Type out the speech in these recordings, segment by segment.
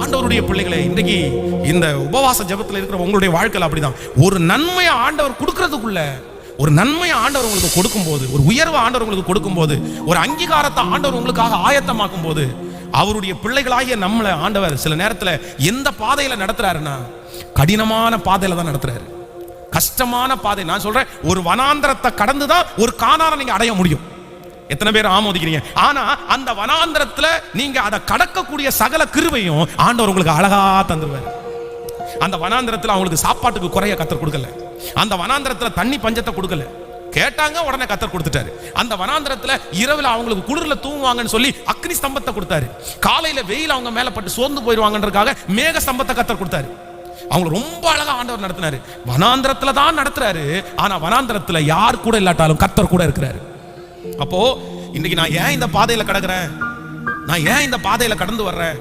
ஆண்டவருடைய பிள்ளைகளை, இன்றைக்கு இந்த உபவாச ஜெபத்தில் இருக்கிற உங்களுடைய வாழ்க்கையில் அப்படிதான். ஒரு நன்மையை ஆண்டவர் கொடுக்கறதுக்குள்ள, ஒரு நன்மையை ஆண்டவர் உங்களுக்கு கொடுக்கும்போது, ஒரு உயர்வை ஆண்டவர் உங்களுக்கு கொடுக்கும்போது, ஒரு அங்கீகாரத்தை ஆண்டவர் உங்களுக்காக ஆயத்தமாக்கும் போது, அவருடைய பிள்ளைகளாகிய நம்மளை ஆண்டவர் சில நேரத்தில் எந்த பாதையில நடத்துறாருன்னா, கடினமான பாதையில தான் நடத்துறாரு. கஷ்டமான பாதை. நான் சொல்றேன், ஒரு வனாந்தரத்தை கடந்துதான் ஒரு கானானை நீங்க அடைய முடியும். எத்தனை பேர் ஆமோதிக்கிறீங்க? ஆனா அந்த வனாந்தரத்துல நீங்க அதை கடக்கக்கூடிய சகல கிருபையும் ஆண்டவர் உங்களுக்கு அழகா தந்துருவாரு. அந்த வனாந்தரத்துல அவங்களுக்கு சாப்பாட்டுக்கு குறைய கத்தர் கொடுக்கல. அந்த வனாந்தரத்துல தண்ணி பஞ்சத்தை கொடுக்கல. கேட்டாங்க, உடனே கத்தர் கொடுத்துட்டாரு. அந்த வனாந்தரத்துல இரவுல அவங்களுக்கு குளிர்ல தூங்குவாங்கன்னு சொல்லி அக்னி ஸ்தம்பத்தை கொடுத்தாரு. காலையில வெயில் அவங்க மேல பட்டு சோர்ந்து போயிடுவாங்கன்றதுக்காக மேக ஸ்தம்பத்தை கத்தர் கொடுத்தாரு. அவங்க ரொம்ப அழகா ஆண்டவர் நடத்தினாரு. வனாந்தரத்துல தான் நடத்துறாரு. ஆனா வனாந்தரத்துல யார் கூட இல்லாட்டாலும் கத்தர் கூட இருக்கிறாரு. அப்போ இன்னைக்கு நான் ஏன் இந்த பாதையில கடக்கிறேன், நான் ஏன் இந்த பாதையில கடந்து வர்றேன்,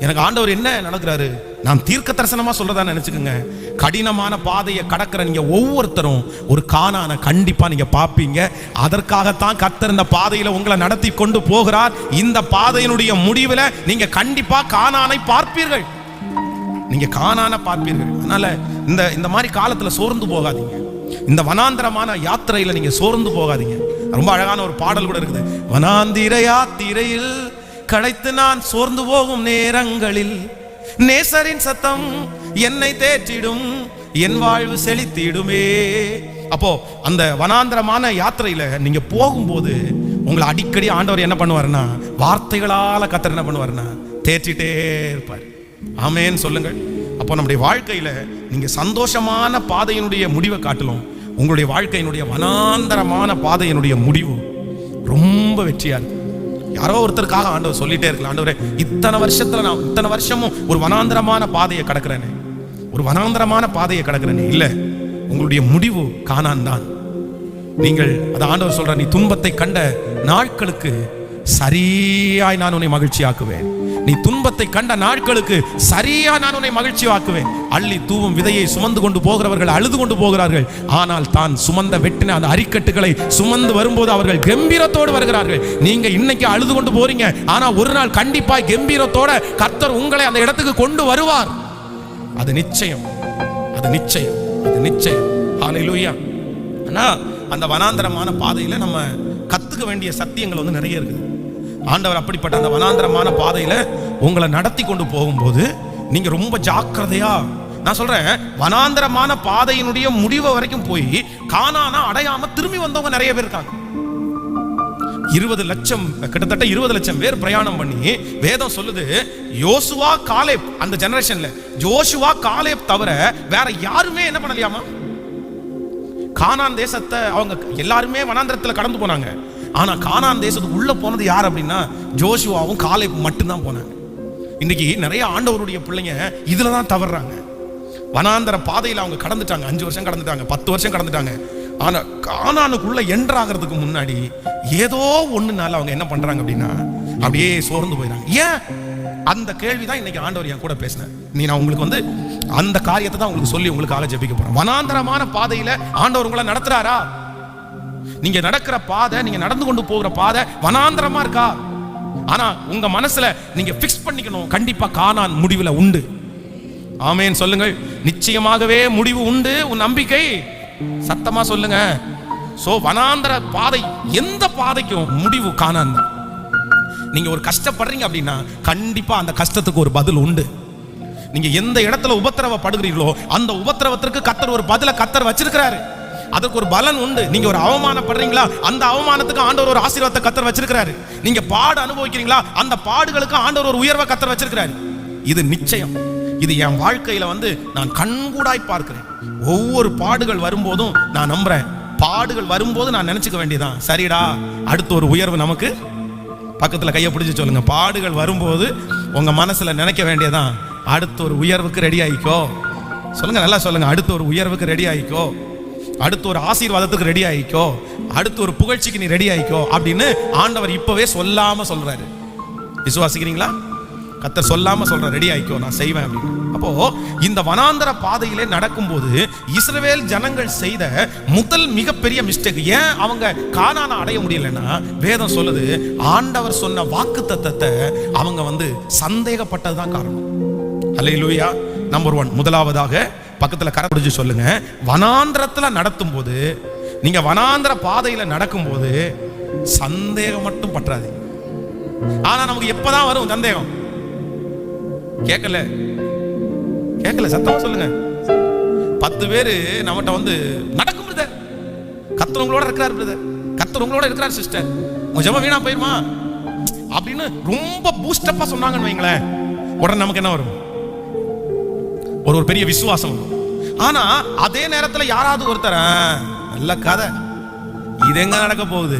எனக்கு ஆண்டவர் என்ன நடக்கிறாரு, நான் தீர்க்க தரிசனமா சொல்றதா நினைச்சுக்கோங்க. கடினமான பாதையை கடக்கிற நீங்க ஒவ்வொருத்தரும் ஒரு கானானை கண்டிப்பா நீங்க பார்ப்பீங்க. அதற்காகத்தான் கர்த்தர் இந்த பாதையில உங்களை நடத்தி கொண்டு போகிறார். இந்த பாதையினுடைய முடிவில் நீங்க கண்டிப்பா கானானை பார்ப்பீர்கள். நீங்க கானானை பார்ப்பீர்கள். அதனால இந்த மாதிரி காலத்துல சோர்ந்து போகாதீங்க. இந்த வனாந்தரமான யாத்திரையில நீங்க சோர்ந்து போகாதீங்க. ரொம்ப அழகான ஒரு பாடல் கூட இருக்குது. வனாந்திர யாத்திரையில் களைத்து நான் சோர்ந்து போகும் நேரங்களில் நேசரின் சத்தம் என்னை தேற்றிடும், என் வாழ்வு செழித்திடுமே. அப்போ அந்த வனாந்தரமான யாத்திரையில நீங்க போகும்போது உங்களை அடிக்கடி ஆண்டவர் என்ன பண்ணுவாருன்னா, வார்த்தைகளால கர்த்தர் என்ன பண்ணுவாருன்னா தேற்றிட்டே இருப்பார். ஆமென் சொல்லுங்கள். அப்போ நம்முடைய வாழ்க்கையில நீங்க சந்தோஷமான பாதையினுடைய முடிவை காட்டலும் உங்களுடைய வாழ்க்கையினுடைய வனாந்தரமான பாதையினுடைய முடிவு ரொம்ப வெற்றியா இருக்கு. யாரோ ஒருத்தருக்காக ஆண்டவர் சொல்லிட்டே இருக்கலாம், ஆண்டவரே இத்தனை வருஷத்துல நான் இத்தனை வருஷமும் ஒரு வனாந்தரமான பாதையை கடக்கிறேனே, ஒரு வனாந்தரமான பாதையை கடக்கிறேனே. இல்ல, உங்களுடைய முடிவு கானான் தான். நீங்கள் அதை ஆண்டவர் சொல்ற, நீ துன்பத்தை கண்ட நாட்களுக்கு சரியாய் நான் உன்னை மகிழ்ச்சி ஆக்குவேன். நீ துன்பத்தை கண்ட நாட்களுக்கு சரியா நான் உன்னை மகிழ்ச்சி ஆக்குவேன். அள்ளி தூவும் விதையை சுமந்து கொண்டு போகிறவர்கள் அழுது கொண்டு போகிறார்கள். ஆனால் தான் சுமந்த வெட்டின அந்த அரிக்கட்டுகளை சுமந்து வரும்போது அவர்கள் கம்பீரத்தோடு வருகிறார்கள். நீங்க இன்னைக்கு அழுது கொண்டு போறீங்க, ஆனா ஒரு நாள் கண்டிப்பா கம்பீரத்தோட கர்த்தர் உங்களை அந்த இடத்துக்கு கொண்டு வருவார். அது நிச்சயம், அது நிச்சயம், அது நிச்சயம். ஹல்லேலூயா. ஆனா அந்த வனாந்தரமான பாதையில நம்ம கத்துக்க வேண்டிய சத்தியங்கள் நிறைய இருக்குது. ஆண்டவர் அப்படிப்பட்ட அந்த வனாந்தரமான பாதையில உங்களை நடத்தி கொண்டு போகும்போது நீங்க ரொம்ப ஜாக்கிரதையா, நான் சொல்றேன், வனாந்தரமான பாதையினுடைய முடிவு வரைக்கும் போய் கானானா அடையாம திரும்பி வந்தவங்க நிறைய பேர் இருக்காங்க. 20 லட்சம், கிட்டத்தட்ட 20 லட்சம் பேர் பிரயாணம் பண்ணி, வேதம் சொல்லுது யோசுவா காலேப், அந்த ஜெனரேஷன்ல யோசுவா காலேப் தவிர வேற யாருமே என்ன பண்ணலையாமா, கானான் தேசத்தை அவங்க எல்லாருமே வனாந்தரத்துல கடந்து போனாங்க. ஆனா கானான் தேசத்துக்கு உள்ள போனது யார் அப்படின்னா ஜோஷுவாவும் காலேப் மட்டும்தான் போனாங்க. இன்னைக்கு நிறைய ஆண்டவருடைய பிள்ளைங்க இதுலதான் தவறுறாங்க. வனாந்தர பாதையில அவங்க கடந்துட்டாங்க, 5 வருஷம் கடந்துட்டாங்க, 10 வருஷம் கடந்துட்டாங்க. ஆனா கானானுக்குள்ள என்ட்ராகிறதுக்கு முன்னாடி ஏதோ ஒண்ணுனால அவங்க என்ன பண்றாங்க அப்படின்னா அப்படியே சோர்ந்து போயிறாங்க. ஏன்? அந்த கேள்விதான் இன்னைக்கு ஆண்டவர் என் கூட பேசினேன். நான் உங்களுக்கு அந்த காரியத்தை தான் உங்களுக்கு சொல்லி உங்களுக்காக ஜெபிக்க போறேன். வனாந்தரமான பாதையில ஆண்டவர் உங்களை நடத்துறாரா? நீங்க நடக்கிற பாதை, நீங்க நடந்து கொண்டு போகிற பாதை வனாந்தரமா இருக்கா? ஆனா உங்க மனசுல நீங்க பிக்ஸ் பண்ணிக்கணும், கண்டிப்பா கானான் முடிவுல உண்டு. ஆமென் சொல்லுங்கள். நிச்சயமாகவே முடிவு உண்டு. உன் நம்பிக்கை சத்தமா சொல்லுங்க. சோ வனாந்தர பாதை, எந்த பாதைக்கும் முடிவு கானான் தான். நீங்க ஒரு கஷ்டப்படுறீங்க அப்படின்னா கண்டிப்பா அந்த கஷ்டத்துக்கு ஒரு பதில் உண்டு. நீங்க எந்த இடத்துல உபத்திரவப்படுகிறீர்களோ அந்த உபத்திரவத்திற்கு கர்த்தர் ஒரு பதில கர்த்தர் வச்சிருக்கிறாரு. அதுக்கு ஒரு பலன் உண்டு. நீங்க ஒரு அவமானப்படுறீங்களா, அந்த அவமானத்துக்கு ஆண்டவர் ஒரு ஆசீர்வாதத்தை கர்த்தர் வச்சிருக்கிறாரு. நீங்க பாடு அனுபவிக்கிறீங்களா, அந்த பாடுகளுக்கு ஆண்டவர் ஒரு உயர்வை கர்த்தர் வச்சிருக்கிறாரு. இது நிச்சயம். இது என் வாழ்க்கையில நான் கண்கூடாய் பார்க்கிறேன். ஒவ்வொரு பாடுகள் வரும்போதும் நான் நம்புறேன், பாடுகள் வரும்போது நான் நினைச்சுக்க வேண்டியதான், சரிடா அடுத்த ஒரு உயர்வு நமக்கு. பக்கத்துல கையை பிடிச்சு சொல்லுங்க, பாடுகள் வரும்போது உங்க மனசுல நினைக்க வேண்டியதான், அடுத்த ஒரு உயர்வுக்கு ரெடி ஆயிக்கோ. சொல்லுங்க, நல்லா சொல்லுங்க, அடுத்த ஒரு உயர்வுக்கு ரெடி ஆயிக்கோ, அடுத்த ஒரு ஆசீர்வாதத்துக்கு ரெடி ஆயிக்கோ, அடுத்த ஒரு புகழ்ச்சிக்கு நீ ரெடி ஆயிக்கோ அப்படின்னு ஆண்டவர் இப்பவே சொல்லாம சொல்றாரு. விசுவாசிக்கிறீங்களா? கர்த்தர் சொல்லாம சொல்ற, ரெடி ஆயிக்கோ நான் செய்வேன் அப்படின்னு. அப்போ இந்த வனாந்தர பாதையிலே நடக்கும்போது இஸ்ரவேல் ஜனங்கள் செய்த முதல் மிகப்பெரிய மிஸ்டேக், ஏன் அவங்க கானானை அடைய முடியலன்னா, வேதம் சொல்லுது ஆண்டவர் சொன்ன வாக்குத்தத்தத்தை அவங்க சந்தேகப்பட்டதுதான் காரணம். அல்லேலூயா. நம்பர் 1, முதலாவதாக பக்கத்துல கரை பிடிச்சு சொல்லுங்க, வனாந்தரத்துல நடத்தும் போது, நீங்க வனாந்தர பாதையில நடக்கும்போது சந்தேகம் மட்டும் பற்றாது. ஆனா நமக்கு எப்பதான் வரும் சந்தேகம்? கேட்கல சத்தமா சொல்லுங்க. 10 பேரு நம்மகிட்ட நடக்கும் பிரதர், கர்த்தர் உங்களோட இருக்கிறார் பிரதர், கர்த்தர் உங்களோட இருக்கிறார் சிஸ்டர், உங்க ஜெபம் வீணா போயிருமா அப்படின்னு ரொம்ப பூஸ்டப்பா சொன்னாங்கன்னு வைங்களேன், உடனே நமக்கு என்ன வரும்? ஒரு பெரிய விசுவாசம் வரும். ஆனா அதே நேரத்துல யாராவது ஒருத்தர், நல்ல கதை, இது எங்க நடக்க போகுது,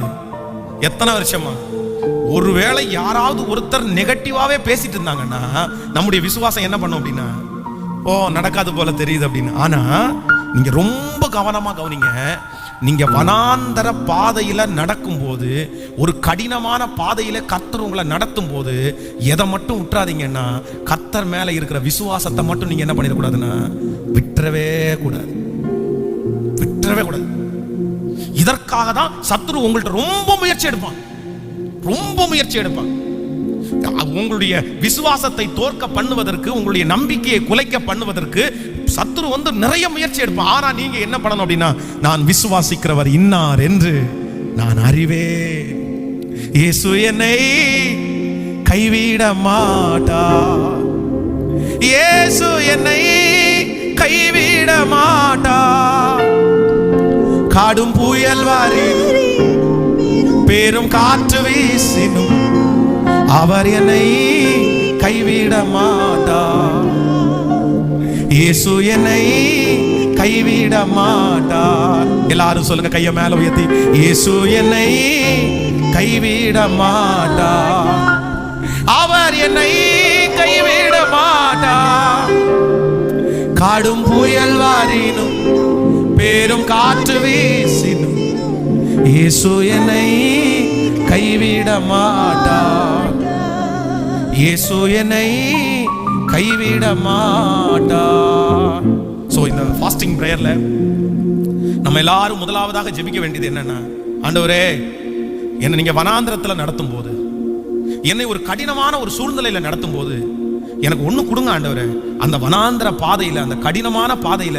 எத்தனை வருஷமா, ஒருவேளை யாராவது ஒருத்தர் நெகட்டிவாவே பேசிட்டு இருந்தாங்கன்னா நம்முடைய விசுவாசம் என்ன பண்ணும் அப்படின்னா, ஓ நடக்காது போல தெரியுது அப்படின்னு. ஆனா நீங்க ரொம்ப கவனமா கவனிங்க, நீங்க வனாந்தர பாதையில நடக்கும் போது, ஒரு கடினமான பாதையில கர்த்தர் உங்களை நடத்தும் போது எதை மட்டும் விட்டுறாதீங்கன்னா, கர்த்தர் மேல இருக்கிற விசுவாசத்தை மட்டும் நீங்க என்ன பண்ணிடக்கூடாதுன்னா விட்டுறவே கூடாது. இதற்காக தான் சத்துரு உங்கள்ட்ட ரொம்ப முயற்சி எடுப்பான். உங்களுடைய விசுவாசத்தை தோற்க பண்ணுவதற்கு, உங்களுடைய நம்பிக்கையை குலைக்க பண்ணுவதற்கு சத்துரு நிறைய முயற்சி எடுப்பான். ஆனா நீங்க என்ன பண்ணணும் அப்படின்னா, நான் விசுவாசிக்கிறவர் இன்னார் என்று நான் அறிவேன், இயேசு என்னை கைவிட மாட்டார், இயேசு என்னை கைவிட மாட்டார், காடும் புயல் வாரினும் பெரும் காற்று வீசினும் அவர் என்னை கைவிட மாட்டார், இயேசு என்னை கைவிட மாட்டார். எல்லாரும் சொல்லுங்க கையை மேல உயர்த்தி, இயேசு என்னை கைவிட மாட்டார், அவர் என்னை கைவிட மாட்டார், காடும் புயல் வாரினும் பெரும் காற்று வீசினும் இயேசு என்னை கைவிட மாட்டார், இயேசு என்னை கைவிட மாட்டார். சோ இந்த ஃபாஸ்டிங் பிரேயர்ல நம்ம எல்லாரும் முதலாவதாக ஜெபிக்க வேண்டியது என்னன்னா, ஆண்டவரே என்னை நீங்க வனாந்திரத்துல நடத்தும் போது, என்னை ஒரு கடினமான ஒரு சூழ்நிலையில நடத்தும் போது எனக்கு ஒண்ணு கொடுங்க ஆண்டவரே, அந்த வனாந்திர பாதையில, அந்த கடினமான பாதையில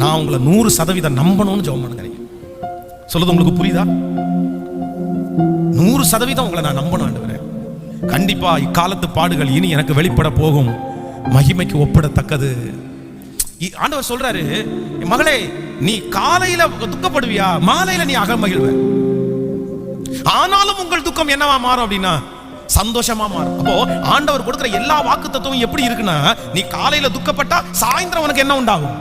நான் உங்களை 100% நம்பணும்னு ஜெபம் பண்ணுங்க. சொல்லுது உங்களுக்கு புரியுதா? 100% உங்களை நான் நம்பணும் ஆண்டவரே. கண்டிப்பா இக்காலத்து பாடுகள் இனி எனக்கு வெளிப்பட போகும் மகிமைக்கு ஒப்பிடத்தக்கது. ஆண்டவர் சொல்றாரு, மகளே நீ காலையில துக்கப்படுவியா, மாலையில நீ அகமகிழ்வ, ஆனாலும் உங்கள் துக்கம் என்னவா மாறும் அப்படின்னா சந்தோஷமா மாறும். அப்போ ஆண்டவர் கொடுக்கிற எல்லா வாக்குத்தத்தமும் எப்படி இருக்குன்னா, நீ காலையில துக்கப்பட்டா சாயந்தரம் உனக்கு என்ன உண்டாகும்?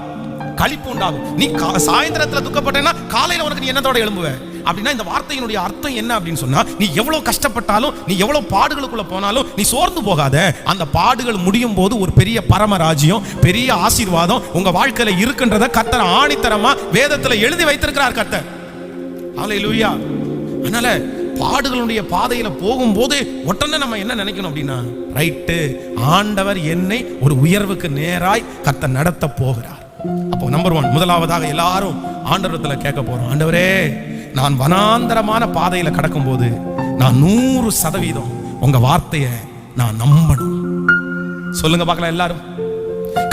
களிப்பு உண்டாகும். நீ சாயந்தரத்துல துக்கப்பட்டேன்னா காலையில உனக்கு நீ என்னத்தோட எழும்புவ அப்படின்னா, இந்த வார்த்தையினுடைய அர்த்தம் என்ன அப்படின்னு சொன்னா, நீ எவ்வளவு கஷ்டப்பட்டாலும், நீ எவ்வளவு பாடுகளுக்குள்ள போனாலும் நீ சோர்ந்து போகாத. அந்த பாடுகள் முடியும் போது ஒரு பெரிய பரமராஜ்யம், பெரிய ஆசீர்வாதம் உங்க வாழ்க்கையில இருக்குன்றத கர்த்தர் ஆணித்தரமா வேதத்துல எழுதி வைத்திருக்கிறார் கர்த்தர். ஹல்லேலூயா. அதனால பாடுகளுடைய பாதையில போகும்போது உடனே நம்ம என்ன நினைக்கணும் அப்படின்னா, ரைட்டு, ஆண்டவர் என்னை ஒரு உயர்வுக்கு நேராய் கர்த்தர் நடத்த போகிறார். அப்போ நம்பர் 1, முதலாவதாக எல்லாரும் ஆண்டவரத்துல கேட்க போறோம், ஆண்டவரே நான் வனாந்தரமான பாதையில கடக்கும் போது நான் 100% உங்க வார்த்தையை நான் நம்பணும். சொல்லுங்க பார்க்கலாம், எல்லாரும்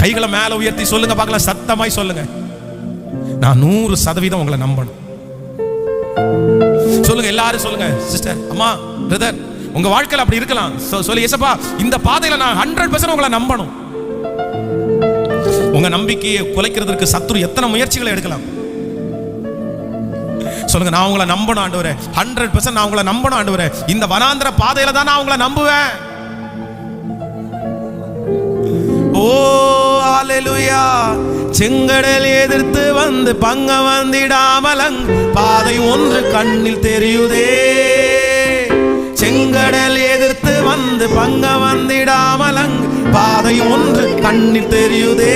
கைகளை மேல உயர்த்தி சொல்லுங்க பார்க்கலாம், சத்தமாய் சொல்லுங்க, நான் 100% உங்களை நம்பணும். சொல்லுங்க, எல்லாரும் சொல்லுங்க. சிஸ்டர், அம்மா, பிரதர், உங்க வாழ்க்கையில அப்படி இருக்கலாம். சொல்லி, ஏசப்பா இந்த பாதையில நான் 100% உங்களை நம்பணும். உங்க நம்பிக்கையை குலைக்கிறதுக்கு சத்துரு எத்தனை முயற்சிகளை எடுக்கலாம். சொல்லுங்க, நான் உங்களை நம்பணும் ஆண்டவரே, 100% நான் உங்களை நம்பணும் ஆண்டவரே, இந்த வனாந்திர பாதையில தான் நான் உங்களை நம்புவேன். ஓ ஹல்லேலூயா. செங்கடல் எதிர்த்து வந்து பங்க வந்திடாமலங் பாதை ஒன்று கண்ணில் தெரியுதே, செங்கடல் எதிர்த்து வந்து பங்க வந்திடாமலங் பாதை ஒன்று கண்ணில் தெரியுதே,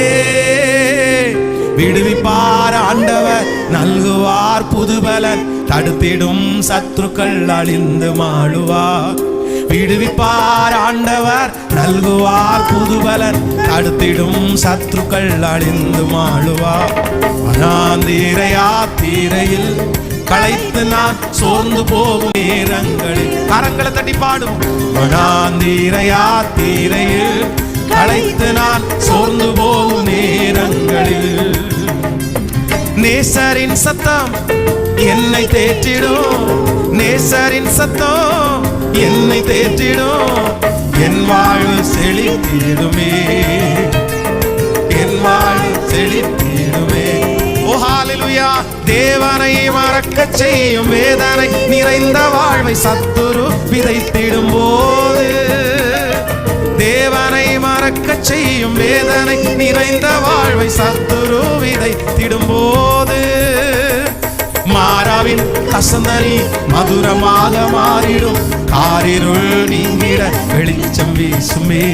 விடுவிப்பார் ஆண்டவர் நல்குவார் புதுபலன், தடுத்திடும் சத்துருக்கள் அழிந்து மாழுவார், விடுவிப்பார் ஆண்டவர், நல்குவார் புதுபலன், அடுத்திடும் சத்துருக்கள் அழிந்து மாழுவார். வனாந்தீரையா தீரையில் களைத்து நான் சோர்ந்து போகும் நேரங்களில், கரங்களை தட்டி பாடும். வனாந்தீரையா தீரையில் களைத்து நான் சோர்ந்து போகும் நேரங்களில், நேசரின் சத்தம் என்னை தேற்றிடும், நேசரின் சத்தம் என்னை தேற்றிடும். என் வாழ்வு செழித்திடுமே, என் வாழ்வு செழித்திடுமே. ஓ ஹல்லேலூயா. தேவனை மறக்க செய்யும் வேதனை நிறைந்த வாழ்வை சத்துரு விதைத்திடும் போது, தேவனை மறக்க செய்யும் வேதனை நிறைந்த வாழ்வை சத்துரு விதைத்திடும் போது, மாறாவின் கசந்தனி மதுரமாக மாறிடும், காரிருள் நீங்கிட வெளிச்சம் வீசுமே.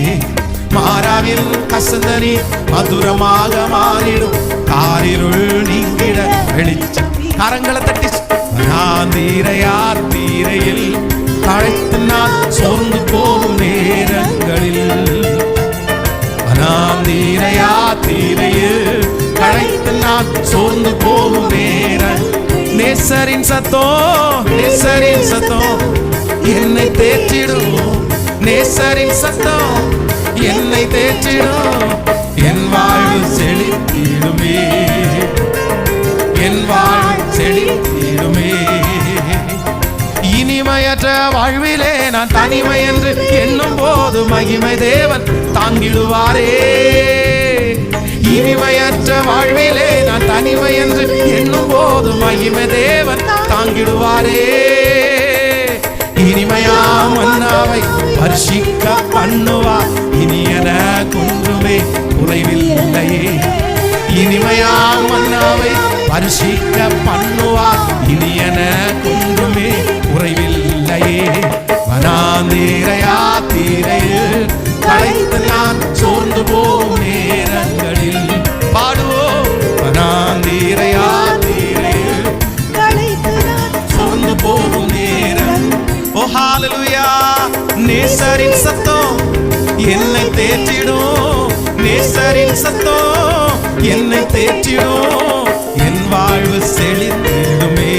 மாறாவின் கசந்தனி மதுரமாக மாறிடும், காரிருள் நீங்கிட வெளிச்சம். கரங்களை தட்டி. வனாந்தீரையார் தீரையில் களைத்து நான் சோர்ந்து போகும் நேரங்களில், வனாந்தீரையா தீரையில் களைத்து நான் சோர்ந்து போகும் நேரம், நேசரின் சத்தம், நேசரின் சத்தம் என்னை தேற்றிடும், நேசரின் சத்தம் என்னை தேற்றிடும். என் வாழ்வு செழித்திடுமே, என் வாழ்வு செழித்திடுமே. இனிமையற்ற வாழ்விலே நான் தனிமை என்று எண்ணும் போது மகிமை தேவன் தாங்கிடுவாரே. இனிமையற்ற வாழ்விலே நான் தனிமை என்று எண்ணும் போது மகிமை தேவன் தாங்கிடுவாரே. இனிமையா மன்னாவை பரிசிக்க பண்ணுவார், இனியன குன்றுமே குறைவில்லையே. இனிமையா மன்னாவை பரிசிக்க பண்ணுவார், இனியன குன்றுமே குறைவில்லையே. வனாந்தீரையா தீரையில் களைத்து நான் சோர்ந்து போகும் நேரங்களில், பாடுவோம். வனாந்தீரையா தீரையில் களைத்து நான் சோர்ந்து போகும் நேரம். ஓ ஹல்லேலூயா. நேசரின் சத்தம் என்னை தேற்றிடும், நேசரின் சத்தம் என்னை தேற்றிடும். என் வாழ்வு செழித்திடுமே,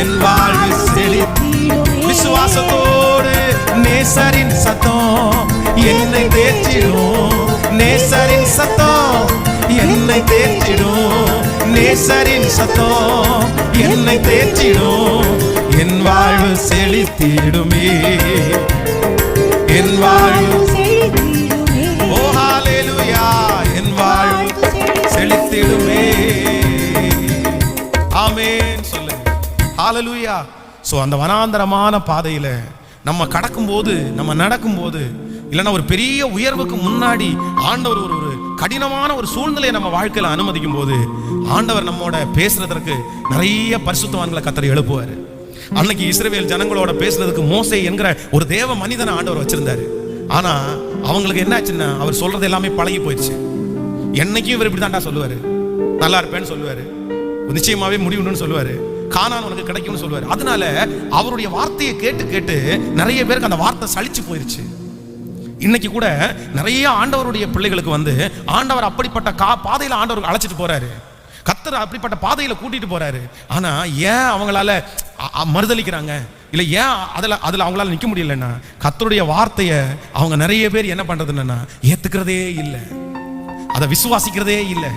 என் வாழ்வு செழித்திடுமே. விசுவாசத்தோடு நேசரின் சத்தம் என்னை தேற்றிடும், நேசரின் சத்தம் என்னை தேற்றிடும், நேசரின் சத்தம் என்னை தேற்றிடும். என் வாழ்வு செழித்திடுமே, என் வாழ்வு செழித்திடுமே. ஓ ஹல்லேலூயா. என் வாழ்வு செழித்திடுமே. ஆமென் சொல்லுங்க. ஹல்லேலூயா. சோ அந்த வனாந்தரமான பாதையில நம்ம கடக்கும்போது, நம்ம நடக்கும்போது, இல்லைன்னா ஒரு பெரிய உயர்வுக்கு முன்னாடி ஆண்டவர் ஒரு கடினமான ஒரு சூழ்நிலையை நம்ம வாழ்க்கையில அனுமதிக்கும் போது, ஆண்டவர் நம்மோட பேசுறதற்கு நிறைய பரிசுத்தவான்களை கர்த்தர் எழுப்புவார். அன்னைக்கு இஸ்ரவேல் ஜனங்களோட பேசுறதுக்கு மோசே என்கிற ஒரு தேவ மனிதனை ஆண்டவர் வச்சிருந்தாரு. ஆனா அவங்களுக்கு என்னாச்சுன்னா, அவர் சொல்றது எல்லாமே பழகி போயிடுச்சு. என்னைக்கும் இவர் இப்படிதான்டா சொல்லுவாரு, நல்லா இருப்பேன்னு சொல்லுவாரு, நிச்சயமாவே முடிவுன்னு சொல்லுவாரு, கானான் உனக்கு கிடைக்கும்னு சொல்லுவாரு. அதனால அவருடைய வார்த்தையை கேட்டு கேட்டு நிறைய பேருக்கு அந்த வார்த்தை சலிச்சு போயிருச்சு. இன்னைக்கு கூட நிறைய ஆண்டவருடைய பிள்ளைகளுக்கு வந்து ஆண்டவர் அப்படிப்பட்ட பாதையில ஆண்டவர் அழைச்சிட்டு போறாரு, கர்த்தர் அப்படிப்பட்ட பாதையில கூட்டிட்டு போறாரு. ஆனா ஏன் அவங்களால மறுதலிக்கிறாங்க, இல்ல ஏன் அதுல அவங்களால நிக்க முடியலன்னா, கர்த்தருடைய வார்த்தையை அவங்க நிறைய பேர் என்ன பண்றதுன்னா ஏத்துக்கிறதே இல்லை, அதை விசுவாசிக்கிறதே இல்லை.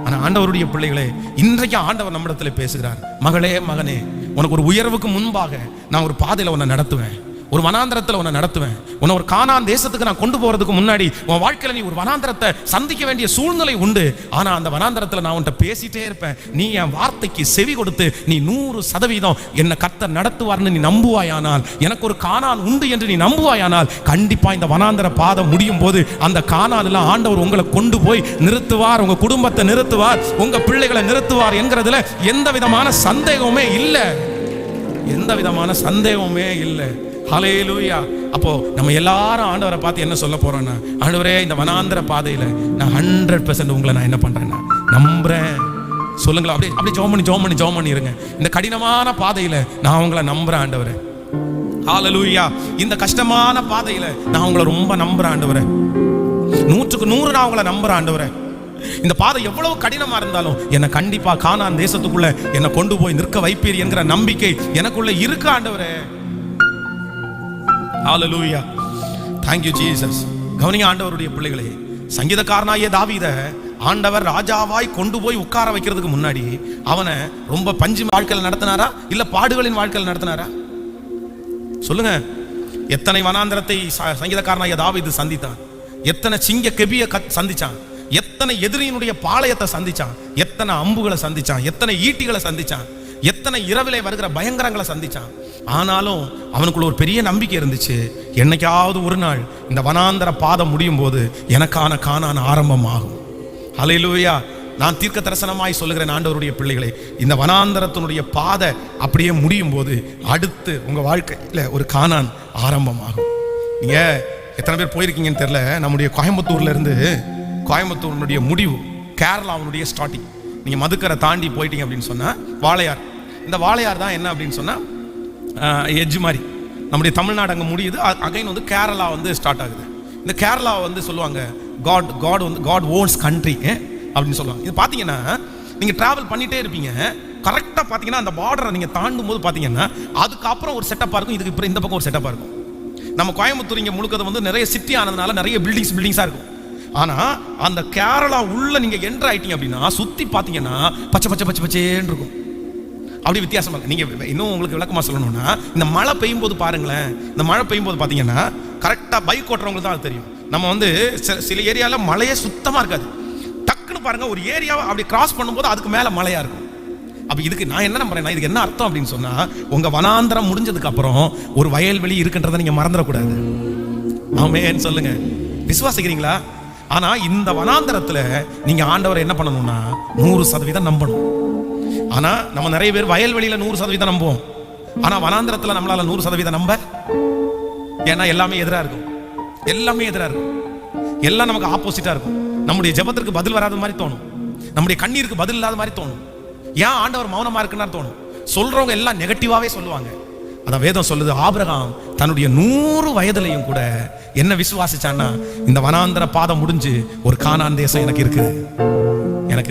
ஆனா ஆண்டவருடைய பிள்ளைகளே, இன்றைக்கு ஆண்டவர் நம்மிடத்துல பேசுகிறார். மகளே மகனே, உனக்கு ஒரு உயர்வுக்கு முன்பாக நான் ஒரு பாதையில உன்னை நடத்துவேன், ஒரு வனாந்தரத்தில் உன்னை நடத்துவேன். உன்னை ஒரு கானான் தேசத்துக்கு நான் கொண்டு போறதுக்கு முன்னாடி உன் வாழ்க்கையில நீ ஒரு வனாந்தரத்தை சந்திக்க வேண்டிய சூழ்நிலை உண்டு. ஆனா அந்த வனாந்தரத்தில் நான் உன்கிட்ட பேசிட்டே இருப்பேன். நீ என் வார்த்தைக்கு செவி கொடுத்து நீ 100% என்னை கர்த்தர் நடத்துவார்னு நீ நம்புவாயானால், எனக்கு ஒரு கானான் உண்டு என்று நீ நம்புவாயானால், கண்டிப்பா இந்த வனாந்தர பாதை முடியும் போது அந்த கானான்ல ஆண்டவர் உங்களை கொண்டு போய் நிறுத்துவார், உங்க குடும்பத்தை நிறுத்துவார், உங்க பிள்ளைகளை நிறுத்துவார் என்கிறதுல எந்த விதமான சந்தேகமே இல்லை, எந்த விதமான சந்தேகமே இல்லை. ஹல்லேலூயா. அப்போ நம்ம எல்லாரும் ஆண்டவரை பார்த்து என்ன சொல்ல போறோம்னா, ஆண்டவரே இந்த வனாந்தர பாதையில நான் 100% உங்களை நான் என்ன பண்றேன்னா நம்புறேன். சொல்லுங்களா, அப்படி ஜெபம் பண்ணி இருங்க. இந்த கடினமான பாதையில நான் உங்களை நம்புறேன் ஆண்டவரே. ஹல்லேலூயா. இந்த கஷ்டமான பாதையில நான் உங்களை ரொம்ப நம்புறேன் ஆண்டவரே, 100க்கு 100 நான் உங்களை நம்புறேன் ஆண்டவரே. இந்த பாதை எவ்வளவு கடினமா இருந்தாலும் என்னை கண்டிப்பா கானான் தேசத்துக்குள்ள என்னை கொண்டு போய் நிற்க வைப்பீர் என்கிற நம்பிக்கை எனக்குள்ள இருக்கு ஆண்டவரே. ஹல்லேலூயா. Thank you Jesus. கவனிங்க ஆண்டவருடைய பிள்ளைகளே, சங்கீதக்காரனாகிய தாவீத ஆண்டவர் ராஜாவாய் கொண்டு போய் உட்கார வைக்கிறதுக்கு முன்னாடி அவனை ரொம்ப பஞ்சு வாழ்க்கையில் நடத்தினாரா இல்ல பாடுகளின் வாழ்க்கையில் நடத்தினாரா? சொல்லுங்க. எத்தனை வனாந்தரத்தை சங்கீதக்காரனாகிய தாவீது சந்தித்தான், எத்தனை சிங்க கெபிய சந்திச்சான், எத்தனை எதிரியினுடைய பாளையத்தை சந்திச்சான், எத்தனை அம்புகளை சந்திச்சான், எத்தனை ஈட்டிகளை சந்திச்சான், எத்தனை இரவிலே வருகிற பயங்கரங்களை சந்திச்சான். ஆனாலும் அவனுக்குள்ள ஒரு பெரிய நம்பிக்கை இருந்துச்சு, என்னைக்காவது ஒரு நாள் இந்த வனாந்தர பாதம் முடியும் போது எனக்கான கானான் ஆரம்பமாகும். ஹல்லேலூயா. நான் தீர்க்க தரிசனமாய் சொல்லுகிறேன் ஆண்டவருடைய பிள்ளைகளே, இந்த வனாந்தரத்தினுடைய பாதை அப்படியே முடியும் போது அடுத்து உங்க வாழ்க்கையில ஒரு கானான் ஆரம்பமாகும். நீங்க எத்தனை பேர் போயிருக்கீங்கன்னு தெரியல, நம்முடைய கோயம்புத்தூர்ல இருந்து கோயம்புத்தூருடைய முடிவு கேரளாவுடைய ஸ்டார்டிங். நீங்க மதுக்கரை தாண்டி போயிட்டீங்க அப்படின்னு சொன்னா வாளையார். இந்த வாளையார் தான் என்ன அப்படின்னு சொன்னா எட்ஜ் மாதிரி நம்முடைய தமிழ்நாடு அங்கே முடியுது, அகைன் வந்து கேரளா வந்து ஸ்டார்ட் ஆகுது. இந்த கேரளா வந்து சொல்லுவாங்க காட் ஓன்ஸ் கண்ட்ரி அப்படின்னு சொல்லுவாங்க. இது பார்த்தீங்கன்னா நீங்கள் ட்ராவல் பண்ணிகிட்டே இருப்பீங்க, கரெக்டாக பார்த்தீங்கன்னா அந்த பார்டரை நீங்கள் தாண்டும் போது பார்த்தீங்கன்னா அதுக்கப்புறம் ஒரு செட்டப்பாக இருக்கும், இதுக்கு அப்புறம் இந்த பக்கம் ஒரு செட்டப்பாக இருக்கும். நம்ம கோயம்புத்தூர் இங்கே முழுக்கிறது வந்து நிறைய சிட்டி ஆனதுனால நிறைய பில்டிங்ஸாக இருக்கும். ஆனால் அந்த கேரளா உள்ள நீங்கள் என்ட்ரு ஆகிட்டீங்க அப்படின்னா சுற்றி பார்த்தீங்கன்னா பச்சை பச்சை பச்சை பச்சேன்னு இருக்கும். அப்படி வித்தியாசமா இருக்கு. நீங்க இன்னும் உங்களுக்கு விளக்கமா சொல்லணும்னா, இந்த மழை பெய்யும் போது பாருங்களேன், இந்த மழை பெய்யும் போது பாத்தீங்கன்னா கரெக்டா பைக் ஓட்டுறவங்களுக்கு தான் அது தெரியும். நம்ம வந்து சில ஏரியால மழையே சுத்தமா இருக்காது, டக்குன்னு பாருங்க ஒரு ஏரியாவை அப்படி கிராஸ் பண்ணும்போது அதுக்கு மேல மழையா இருக்கும். அப்ப இதுக்கு நான் என்ன நம்புறேன், இதுக்கு என்ன அர்த்தம் அப்படின்னு சொன்னா, உங்க வனாந்தரம் முடிஞ்சதுக்கு அப்புறம் ஒரு வயல்வெளி இருக்குன்றதை நீங்க மறந்துடக்கூடாது. ஆமென் சொல்லுங்க. விசுவாசிக்கிறீங்களா? ஆனா இந்த வனாந்தரத்துல நீங்க ஆண்டவரை என்ன பண்ணணும்னா 100% நம்பணும். ஆனா நம்ம நிறைய பேர் வயல்வெளியில 100% நம்புவோம், ஆனா வனாந்தரத்துல நம்மளால 100% நம்ப, ஏன்னா எல்லாமே எதிரா இருக்கும், எல்லாமே எதிரா இருக்கும், எல்லாம் நமக்கு ஆப்போசிட்டா இருக்கும். நம்முடைய ஜெபத்திற்கு பதில் வராத மாதிரி தோணும், நம்முடைய கண்ணீருக்கு பதில் இல்லாத மாதிரி தோணும். ஏன் ஆண்டவர் மௌனமா இருக்குன்னு தோணும். சொல்றவங்க எல்லாம் நெகட்டிவாவே சொல்லுவாங்க. அதான் வேதம் சொல்லுது, ஆபிரகாம் தன்னுடைய 100 வயதிலையும் கூட என்ன விசுவாசிச்சான்னா, இந்த வனாந்தர பாதம் முடிஞ்சு ஒரு கானான் தேசம் எனக்கு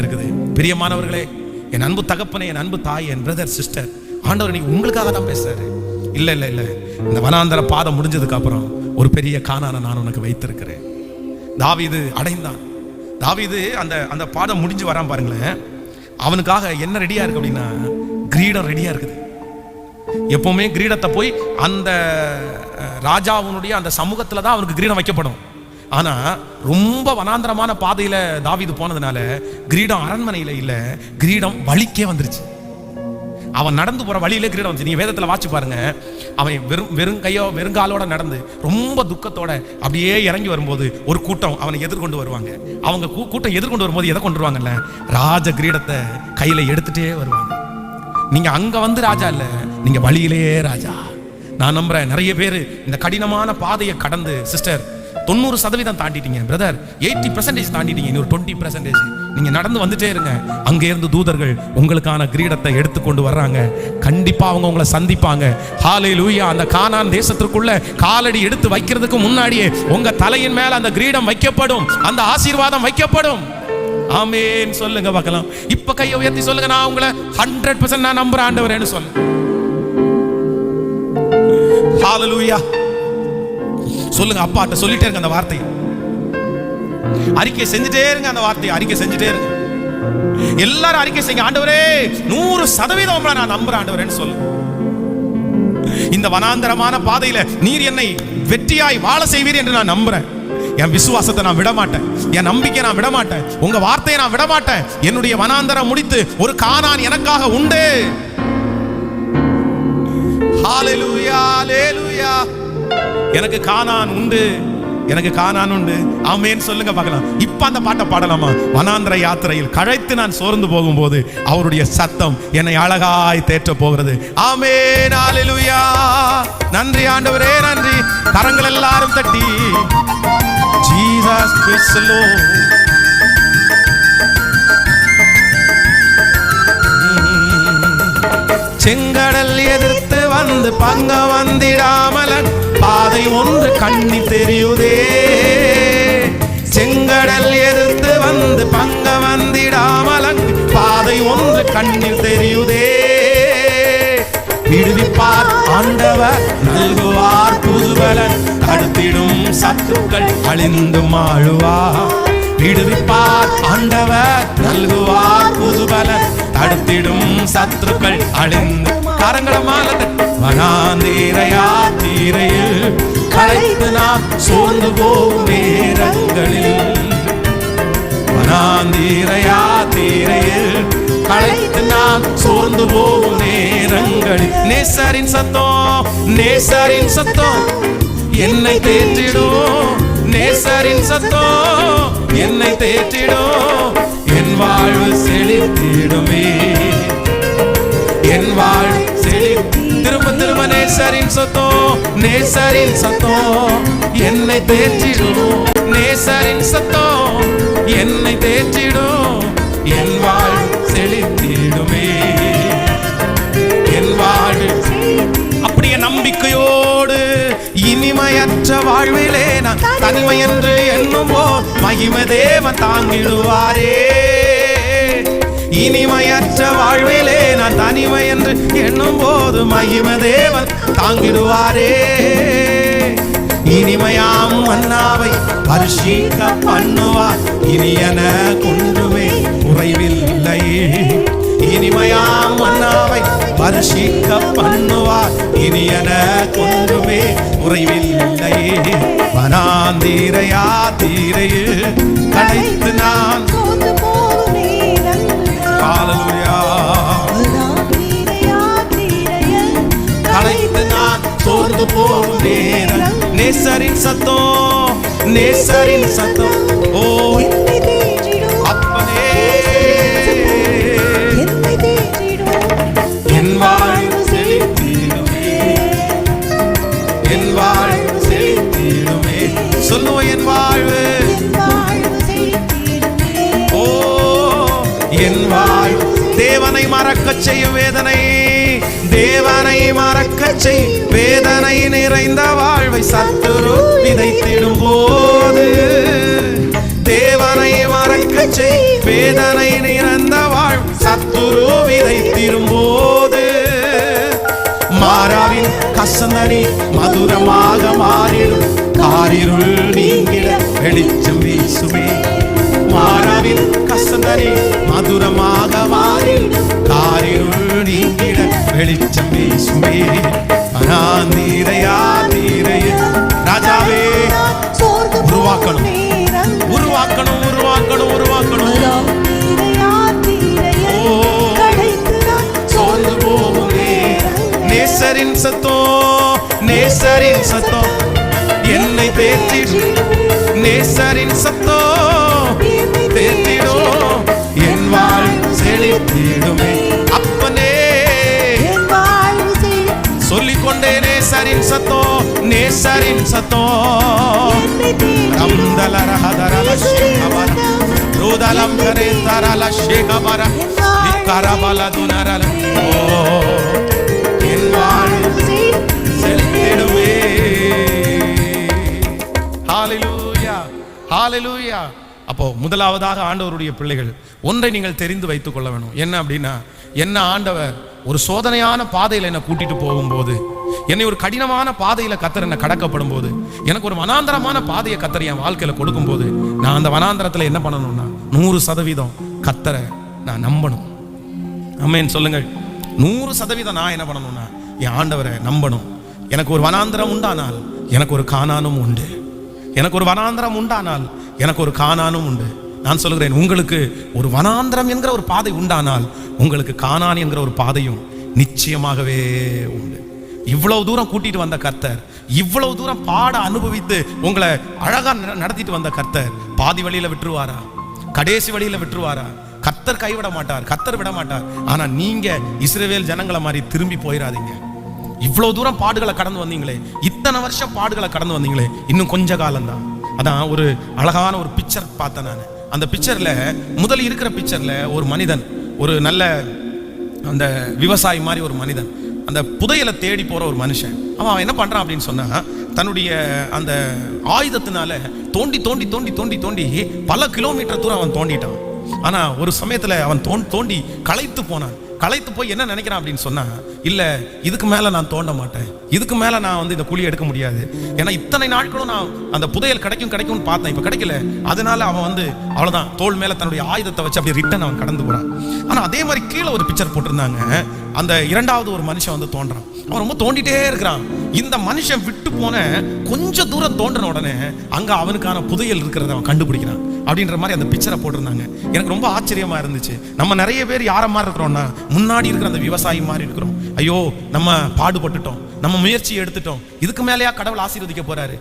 இருக்குது. பிரியமானவர்களே, என் அன்பு தகப்பனே, என் அன்பு தாய், என் பிரதர் சிஸ்டர், ஆண்டவர் இன்னைக்கு உங்களுக்காக தான் பேசுறாரு. இல்ல இல்ல இல்ல, இந்த வனாந்தர பாதம் முடிஞ்சதுக்கு அப்புறம் ஒரு பெரிய கானானை நான் உனக்கு வைத்திருக்கிறேன். தாவீது அடைந்தான். தாவீது அந்த பாதம் முடிஞ்சு வரான் பாருங்களேன், அவனுக்காக என்ன ரெடியா இருக்கு அப்படின்னா, கிரீடம் ரெடியா இருக்குது. எப்பவுமே கிரீடத்தை போய் அந்த ராஜாவுடைய அந்த சமூகத்துல தான் அவனுக்கு கிரீடம் வைக்கப்படும். ஆனா ரொம்ப வனாந்தரமான பாதையில தாவீது போனதுனால கிரீடம் அரண்மனையில இல்ல, கிரீடம் வழிக்கே வந்துருச்சு. அவன் நடந்து போற வழியிலே கிரீடம் வந்துச்சு. நீங்க வேதத்துல வாட்சி பாருங்க, அவன் வெறுங்காலோட நடந்து ரொம்ப துக்கத்தோட அப்படியே இறங்கி வரும்போது ஒரு கூட்டம் அவனை எதிர்கொண்டு வருவாங்க. அவங்க கூட்டம் எதிர்கொண்டு வரும்போது எதை கொண்டு வருவாங்கல்ல, ராஜ கிரீடத்தை கையில எடுத்துட்டே வருவாங்க. நீங்க அங்க வந்து ராஜா இல்ல, நீங்க வழியிலேயே ராஜா. நான் நம்புறேன் நிறைய பேர் இந்த கடினமான பாதையை கடந்து, சிஸ்டர் 90% தாண்டிட்டீங்க, பிரதர் 80% தாண்டிட்டீங்க, இன்னொரு 20% நீங்க நடந்து வந்துட்டே இருங்க. அங்க இருந்து தூதர்கள் உங்களுக்கான கிரீடத்தை எடுத்துக்கொண்டு வர்றாங்க. கண்டிப்பா அவங்க உங்களை சந்திப்பாங்க. ஹல்லேலூயா. அந்த கானான் தேசத்திற்குள்ள காலடி எடுத்து வைக்கிறதுக்கு முன்னாடியே உங்க தலையின் மேல அந்த கிரீடம் வைக்கப்படும், அந்த ஆசீர்வாதம் வைக்கப்படும். ஆமென் சொல்லுங்க பார்க்கலாம். இப்ப கையை உயர்த்தி சொல்லுங்க, நான் உங்களை 100% நான் நம்புறேன் ஆண்டவரேன்னு சொல்லுங்க. ஹல்லேலூயா சொல்லுங்க. அப்பாட்ட சொல்லிட்டே இருங்க அந்த வார்த்தையை, அறிக்கை செஞ்சுட்டே இருங்க, அந்த வார்த்தையை அறிக்கை செஞ்சுட்டே இருங்க. எல்லாரும் அறிக்கை செய்யுங்க, ஆண்டவரே 100% நான் நம்புறேன் ஆண்டவரேன்னு சொல்லுங்க. இந்த வனாந்தரமான பாதையில நீர் என்னை வெற்றியாய் வாழ செய்வீர் என்று நான் நம்புறேன். என் விசுவாசத்தை நான் விட மாட்டேன், என் நம்பிக்கை நான் விட மாட்டேன், உங்க வார்த்தையை நான் விட மாட்டேன். என்னுடைய வனாந்தரம் முடித்து ஒரு கானான் எனக்காக உண்டு. ஹல்லேலூயா ஹல்லேலூயா. எனக்கு கானான் உண்டு, எனக்கு கானான் உண்டு. ஆமென் சொல்லுங்க பார்க்கலாம். இப்ப அந்த பாட்டை பாடலாமா? வனாந்தர யாத்திரையில் கழைத்து நான் சோர்ந்து போகும்போது அவருடைய சத்தம் என்னை அழகாய் தேற்ற போகிறது. ஆமென் ஹல்லேலூயா. நன்றி ஆண்டவரே, நன்றி. கரங்கள் எல்லாரும் தட்டி ஜீசஸ் பிரைஸ் தி லார்ட். செங்கடல் எதிர்த்து வந்து பங்க வந்திடாமல் பாதை ஒன்று கண்ணில் தெரியுதே. செங்கடல் எதிர்த்து வந்து பங்க வந்திடாமல் பாதை ஒன்று கண்ணில் தெரியுதே. விடுவிப்பார் ஆண்டவர் நல்குவார் புதுபலன், தடுத்திடும் சத்துக்கள் அழிந்து மாழுவார். விடுவிப்பார் ஆண்டவர் நல்குவார் புதுபலன், தடுத்திடும் சத்துக்கள் அழிந்து. கரங்களமானது வனாந்தீர யாத்திரையில் களைத்து நாம் சோர்ந்து போகும் நேரங்களில், வனாந்தீர யாத்திரையில் களைத்து நாம் சோர்ந்து போகும் நேரங்களில் நேசரின் சத்தம், நேசரின் சத்தம் என்னை தேற்றிடும். நேசரின் சத்தம் என்னை தேற்றிடும். என் வாழ்வு செழித்திடுமே, என் வாழ்வு செழித்து. திரும்ப திரும்ப நேசரின் சத்தம், நேசரின் சத்தம் என்னை தேற்றிடும். நேசரின் சத்தம் என்னை தேற்றிடும். என் வாழ்வு செழித்திடுமே, என் வாழ்வு. அப்படியே நம்பிக்கையோடு இனிமையற்ற வாழ்விலே நான் தனிமை என்று எண்ணும்போ மகிமை தேவன் தாங்கிடுவாரே. இனிமையற்ற வாழ்விலே நான் தனிமை என்று எண்ணும் போது மகிமை தேவன் தாங்கிடுவாரே. இனிமையாம் மன்னாவை பரிசீக்க பண்ணுவார், இனியன கொண்டுமே குறைவில்லையே. இனிமையாம் மன்னாவை பரிசீக்க பண்ணுவார், இனியன கொண்டுமே குறைவில்லையே. வனாந்தீர யாத்திரையில் களைத்து நான் களைத்து நான் சோர்ந்து போகும் நேரம். நேசரின் சத்தம், நேசரின் சத்தம் ஓ அப்பனே என் வாழ்வு செழித்திடுமே, என் வாழ்வு செழித்திடுமே. சொல்லுவோம் என் வாழ்வு, ஓ என் வாழ்வு. தேவனை மறக்கச் செய்யும் வேதனை, தேவனை மறக்கச் செய் வேதனை நிறைந்த வாழ்வை சத்துரு விதைத்திடும் போது. தேவனை மறக்கச் செய் வேதனை நிறைந்த வாழ்வு சத்துரு விதைத்திடும் போது. மாறாவின் கசந்தனி மதுரமாக மாறிடும், காரிருள் நீங்கிட வெளிச்சம் வீசுமே. மாறாவின் கசந்தனி மதுரமாக மாறிடும், காரிருள் நீங்கிட வெளிச்சம் வீசுமே. அனாந்தீர யாத்திரையில் ராஜாவே உருவாக்கணும், உருவாக்கணும், உருவாக்கணும், உருவாக்கணும். சோர்ந்து போகும் நேசரின் சத்தம், நேசரின் சத்தம் என்னை தேற்றிடும். நேசரின் சத்தம் தேற்றிடும். என் வாழ்வு செழித்திடுமே. அப்பனே சொல்லிக்கொண்டே நேசரின் சத்தம், நேசரின் சத்தம். ரம்தலரஹதரல ஷேகபர ரோதலம் கரே தரல ஷேகபர நிக்கரபல துனரல. ஓ என் வாழ்வு செழித்திடுமே. ஹalleluya, ஹalleluya. அப்போ முதலாவதாக ஆண்டவருடைய பிள்ளைகள் ஒன்றை நீங்கள் தெரிந்து வைத்துக் கொள்ள வேணும். என்ன அப்படின்னா, என்ன ஆண்டவர் ஒரு சோதனையான பாதையில் என்னை கூட்டிட்டு போகும்போது, என்னை ஒரு கடினமான பாதையில கத்தர் என்னை கடக்கப்படும் போது, எனக்கு ஒரு வனாந்தரமான பாதையை கத்தர் என் வாழ்க்கையில கொடுக்கும் போது, நான் அந்த வனாந்தரத்துல என்ன பண்ணணும்னா 100% கத்தரை நான் நம்பணும். ஆமென் சொல்லுங்கள். 100% நான் என்ன பண்ணணும்னா என் ஆண்டவரை நம்பணும். எனக்கு ஒரு வனாந்தரம் உண்டானால் எனக்கு ஒரு கானானும் உண்டு. எனக்கு ஒரு வனாந்தரம் உண்டானால் எனக்கு ஒரு கானானும் உண்டு. நான் சொல்கிறேன், உங்களுக்கு ஒரு வனாந்தரம் என்கிற ஒரு பாதை உண்டானால் உங்களுக்கு கானான் என்கிற ஒரு பாதையும் நிச்சயமாகவே உண்டு. இவ்வளவு தூரம் கூட்டிட்டு வந்த கர்த்தர், இவ்வளவு தூரம் பாட அனுபவித்து உங்களை அழகா நடத்திட்டு வந்த கர்த்தர் பாதி வழியில விட்டுருவாரா? கடைசி வழியில விட்டுருவாரா? கர்த்தர் கைவிட மாட்டார், கர்த்தர் விட மாட்டார். ஆனா நீங்க இஸ்ரவேல் ஜனங்களை மாதிரி திரும்பி போயிடாதீங்க. இவ்வளவு தூரம் பாடுகளை கடந்து வந்தீங்களே, இத்தனை வருஷம் பாடுகளை கடந்து வந்தீங்களே, இன்னும் கொஞ்ச காலம்தான். அதான் ஒரு அழகான ஒரு பிக்சர் பார்த்தேன் நான். அந்த பிக்சர்ல முதல் இருக்கிற பிக்சர்ல ஒரு மனிதன், ஒரு நல்ல அந்த விவசாயி மாதிரி ஒரு மனிதன், அந்த புதையலை தேடி போற ஒரு மனுஷன். அவன் என்ன பண்றான் அப்படின்னு சொன்னா, தன்னுடைய அந்த ஆயுதத்தினால தோண்டி தோண்டி தோண்டி தோண்டி தோண்டி பல கிலோமீட்டர் தூரம் அவன் தோண்டிட்டான். ஆனா ஒரு சமயத்துல அவன் தோண்டி களைத்து போனான். களைத்து போய் என்ன நினைக்கிறான் அப்படின்னு சொன்னா, இல்ல இதுக்கு மேல நான் தோண்ட மாட்டேன், இதுக்கு மேல நான் இந்த குழி எடுக்க முடியாது. ஏன்னா இத்தனை நாட்களும் நான் அந்த புதையல் கிடைக்கும்னு பார்த்தேன், இப்ப கிடைக்கல. அதனால அவன் அவ்வளவுதான், தோள் மேல தன்னுடைய ஆயுதத்தை வச்சு அப்படி ரிட்டன் அவன் கடந்து போறான். ஆனா அதே மாதிரி கீழே ஒரு பிக்சர் போட்டிருந்தாங்க. அந்த இரண்டாவது ஒரு மனுஷன் தோன்றான். அவன் ரொம்ப தோண்டிட்டே இருக்கிறான். இந்த மனுஷன் விட்டு போன கொஞ்ச தூரம் தோண்டின உடனே அங்க அவனுக்கான புதையல் இருக்கிறத அவன் கண்டுபிடிக்கிறான் அப்படின்ற மாதிரி அந்த பிக்சரை போட்டிருந்தாங்க. எனக்கு ரொம்ப ஆச்சரியமா இருந்துச்சு. நம்ம நிறைய பேர் யார மாதிரி இருக்கிறோம்னா, முன்னாடி இருக்கிற அந்த விவசாயி மாதிரி இருக்கிறோம். ஐயோ நம்ம பாடுபட்டுட்டோம், நம்ம முயற்சி எடுத்துட்டோம், இதுக்கு மேலேயா கடவுள் ஆசீர்வதிக்க போறாரு,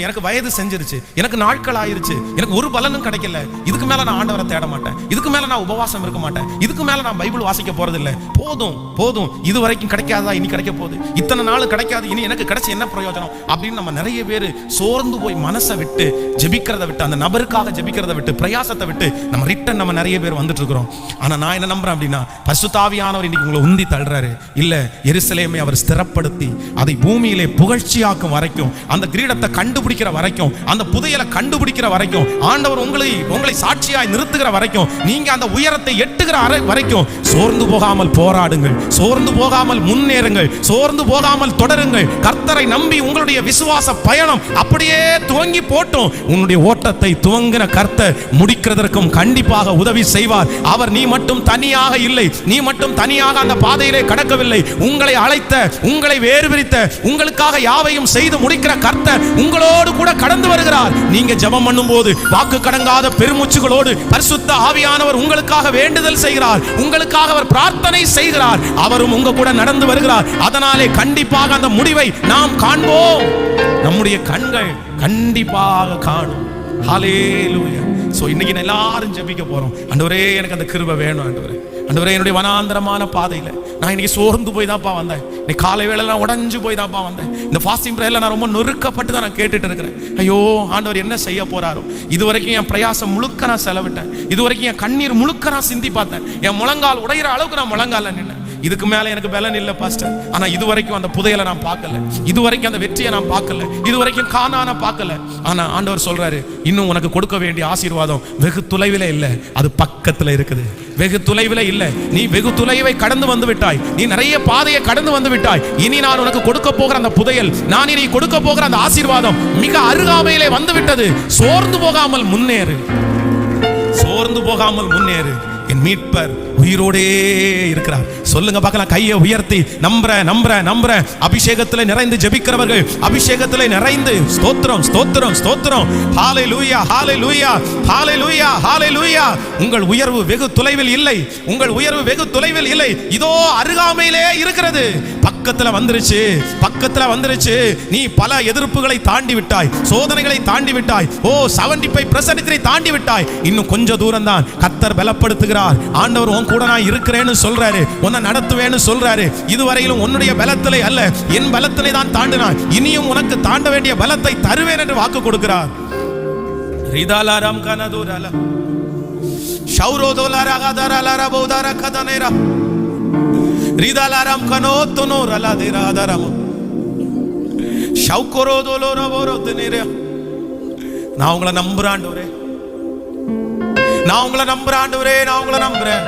எனக்கு வயது செஞ்சிருச்சு, எனக்கு நாட்கள் ஆயிருச்சு, எனக்கு ஒரு பலனும் கிடைக்கல, இதுக்கு மேல நான் ஆண்டவரை தேட மாட்டேன், இதுக்கு மேல நான் உபவாசம் இருக்க மாட்டேன், இதுக்கு மேல நான் பைபிள் வாசிக்க போறது இல்லை, போதும் போதும், இது வரைக்கும் கிடைக்காதா, இனி கிடைக்க போகுது, இத்தனை நாள் கிடைக்காது, இனி எனக்கு கிடைச்ச என்ன பிரயோஜனம் அப்படின்னு நம்ம நிறைய பேர் சோர்ந்து போய் மனசை விட்டு ஜெபிக்கிறத விட்டு, அந்த நபருக்காக ஜெபிக்கிறத விட்டு, பிரயாசத்தை விட்டு நம்ம ரிட்டன் நம்ம நிறைய பேர் வந்துட்டு இருக்கிறோம். ஆனா நான் என்ன நம்புறேன் அப்படின்னா, பரிசுத்த ஆவியானவர் இன்னைக்கு உங்களை உந்தி தள்ளுறாரு. இல்ல, எருசலேமை அவர் ஸ்திரப்படுத்தி அதை பூமியிலே புகழ்ச்சியாக்கும் வரைக்கும், அந்த கிரீடத்தை கண்டுபிடிக்கிற வரைக்கும், அந்த புதையலை கண்டுபிடிக்கிற வரைக்கும், ஆண்டவர் உங்களை சாட்சியாய் நிறுத்துகிற வரைக்கும், நீங்க அந்த உயரத்தை எட்டுகிற வரைக்கும் சோர்ந்து போகாமல் போராடுங்கள், சோர்ந்து போகாமல் முன்னேறுங்கள், சோர்ந்து போகாமல் தொடருங்கள். கர்த்தரை நம்பி உங்களுடைய விசுவாச பயணம் அப்படியே துவங்கி போட்டும், உன்னுடைய ஓட்டத்தை துவங்கின கர்த்தர் முடிக்கிறதற்கும் கண்டிப்பாக உதவி செய்வார். அவர் நீ மட்டும் தனியாக இல்லை, நீ மட்டும் தனியாக அந்த பாதையிலே கடக்கவில்லை. உங்களை அழைத்த, உங்களை வேறு பிரித்த, உங்களுக்காக யாவையும் செய்து முடிக்கிற கர்த்தர் உங்களோடு கூட கடந்து வருகிறார். நீங்க ஜெபம் பண்ணும்போது வாக்கு கடங்காத பெருமூச்சுகளோடு பரிசுத்த ஆவியானவர் உங்களுக்காக வேண்டுதல் செய்கிறார், உங்களுக்காக அவர் பிரார்த்தனை செய்கிறார், அவரும் உங்க கூட நடந்து வருகிறார். அதனாலே கண்டிப்பாக அந்த முடிவை நாம் காண்போம், நம்முடைய கண்கள் கண்டிப்பாக காணும். ஹல்லேலூயா. சோ இன்னைக்கு எல்லாரும் ஜெபிக்க போறோம். ஆண்டவரே எனக்கு அந்த கிருபை வேணும். ஆண்டவரே என்னுடைய வனாந்தரமான பாதையில நான் இன்னைக்கு சோர்ந்து போய் தான்ப்பா வந்தேன், இன்னைக்கு காலை வேளையில உடஞ்சு போய் தான்ப்பா வந்தேன். இந்த ஃபாஸ்டிங் பிரேயர்ல நான் ரொம்ப நொறுக்கப்பட்டு தான் நான் கேட்டுட்டு இருக்கிறேன். ஐயோ ஆண்டவர் என்ன செய்ய போறாரோ, இதுவரைக்கும் என் பிரயாசம் முழுக்க நான் செலவிட்டேன், இதுவரைக்கும் என் கண்ணீர் முழுக்க நான் சிந்தி பார்த்தேன், என் முழங்கால் உடையிற அளவுக்கு நான் முழங்கால நின்னேன். இதுக்கு மேல எனக்கு பலன் இல்லை பாஸ்டர். ஆனா இதுவரைக்கும் அந்த புதையலை நான் பார்க்கல, இதுவரைக்கும் அந்த வெற்றியை நான் பார்க்கல, இதுவரைக்கும் காணான பார்க்கல. ஆனா ஆண்டவர் சொல்றாரு, இன்னும் உனக்கு கொடுக்க வேண்டிய ஆசீர்வாதம் வெகு தொலைவில் இல்லை, அது பக்கத்துல இருக்குது. வெகு தொலைவில் இல்லை, நீ வெகு தொலைவை கடந்து வந்து விட்டாய், நீ நிறைய பாதையை கடந்து வந்து விட்டாய். இனி நான் உனக்கு கொடுக்க போகிற அந்த புதையல், நான் இனி கொடுக்க போகிற அந்த ஆசீர்வாதம் மிக அருகாமையிலே வந்து விட்டது. சோர்ந்து போகாமல் முன்னேறு, சோர்ந்து போகாமல் முன்னேறு. என் மீட்பர் உயிரோடே இருக்கிறார். சொல்லுங்க பார்க்கலாம், கையை உயர்த்தி நம்புற அபிஷேகத்திலே நிறைந்து ஜெபிக்கிறவர்கள், அபிஷேகத்திலே நிறைந்து ஸ்தோத்திரம் ஸ்தோத்திரம் ஸ்தோத்திரம். ஹல்லேலூயா ஹல்லேலூயா ஹல்லேலூயா ஹல்லேலூயா. உங்கள் உயர்வு வெகு தொலைவில் இல்லை, உங்கள் உயர்வு வெகு தொலைவில் இல்லை, இதோ அருகாமையிலே இருக்கிறது. பக்கத்துல வந்துருச்சு, பக்கத்துல வந்துருச்சு. நீ பல எதிர்ப்புகளை தாண்டி விட்டாய், சோதனைகளை தாண்டி விட்டாய். 75% தாண்டி விட்டாய். இன்னும் கொஞ்சம் தூரம் தான். கர்த்தர் பலப்படுத்துகிறார். ஆண்டவர் உன் கூட நான் இருக்கிறேன்னு சொல்றாரு, உன்னை நடத்துவேன்னு சொல்றாரு. இதுவரையிலும் உன்னுடைய பலத்திலே அல்ல, என் பலத்திலே தான் தாண்டினான், இனியும் உனக்கு தாண்ட வேண்டிய பலத்தை தருவேன் என்று வாக்கு கொடுக்கிறார். ரிதாலாரம் கனதுரல ஷௌரோதோலரகதரலர போதர கதனேரா ரிதாலாரம் கனோத்தனோ ரலதிராதரம் ஷௌகரோதோலோரவோரோதனேரா. நான் உங்களை நம்புறேன் ஆண்டவரே, நான் உங்களை நம்புறேன் ஆண்டவரே, நான் உங்களை நம்புறேன்,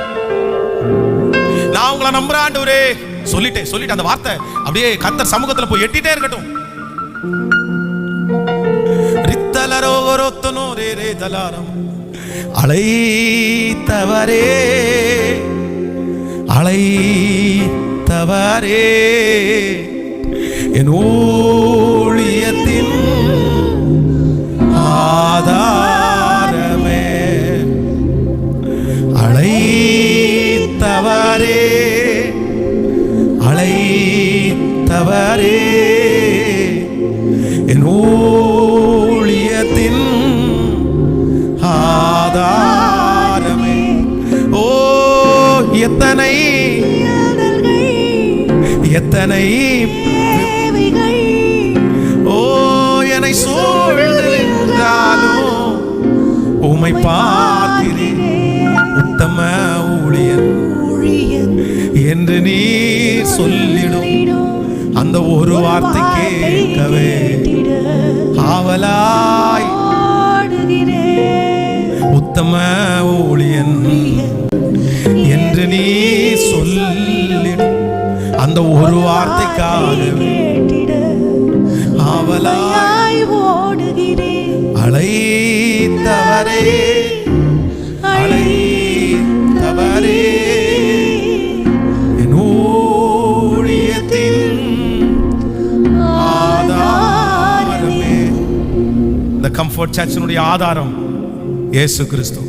நான் உங்களை நம்புறேன் ஆண்டவரே. சொல்லிட்டு அந்த வார்த்தை அப்படியே கர்த்தர் சமூகத்துல போய் எட்டிட்டே இருக்கட்டும். ரித்தலரோவரோத்தனோ ரே ரே தலாரம் அழைத்தவரே அழைத்தவரே என் ஊழியத்தின் ஆதாரமே, அழைத்தவரே அழைத்தவரே என் ஊழியத்தின் ஆதாரமே. ஓ எத்தனை எத்தனை ஓ என்னை சூழ்ந்தாலும் உம்மை பார்க்கிறேன், உத்தம ஊழியன் என்று நீ சொல்லிடும். அந்த ஒரு வார்த்தை கேட்கவே ஆவலாய் உத்தம ஊழியன் என்று நீ சொல்லிடும் அந்த ஒரு வார்த்தைக்காகவே ஆவலாய் ஓடுகிறேன். அழைத்தவரே அழைத்தவரே என் ஊழியத்தின் ஆதாரமே. இந்த கம்ஃபர்ட் சர்ச்சினுடைய ஆதாரம் இயேசு கிறிஸ்து.